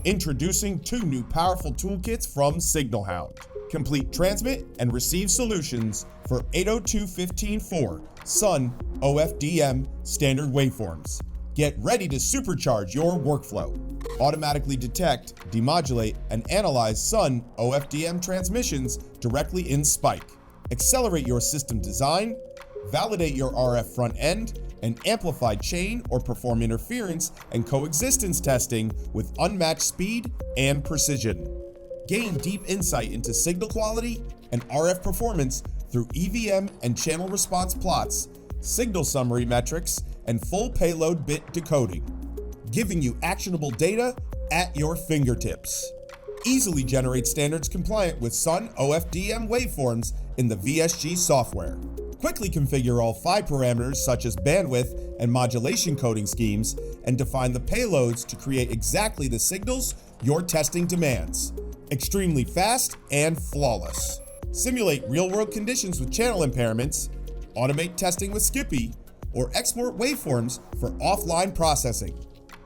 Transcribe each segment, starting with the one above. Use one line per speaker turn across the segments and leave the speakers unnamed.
Introducing 2 new powerful toolkits from Hound. Complete transmit and receive solutions for 802.15.4 SUN-OFDM standard waveforms. Get ready to supercharge your workflow. Automatically detect, demodulate, and analyze SUN-OFDM transmissions directly in Spike. Accelerate your system design, validate your RF front end, and amplify chain or perform interference and coexistence testing with unmatched speed and precision. Gain deep insight into signal quality and RF performance through EVM and channel response plots, signal summary metrics, and full payload bit decoding, giving you actionable data at your fingertips. Easily generate standards compliant with SUN-OFDM waveforms in the VSG software. Quickly configure all PHY parameters such as bandwidth and modulation coding schemes, and define the payloads to create exactly the signals your testing demands. Extremely fast and flawless. Simulate real-world conditions with channel impairments, automate testing with Skippy, or export waveforms for offline processing.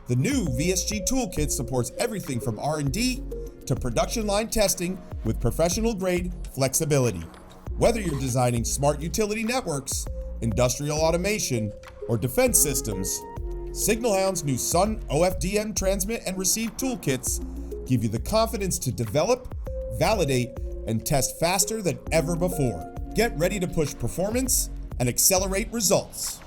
The new VSG Toolkit supports everything from R&D to production line testing with professional-grade flexibility. Whether you're designing smart utility networks, industrial automation, or defense systems, Hound's new SUN-OFDM transmit and receive toolkits give you the confidence to develop, validate, and test faster than ever before. Get ready to push performance and accelerate results.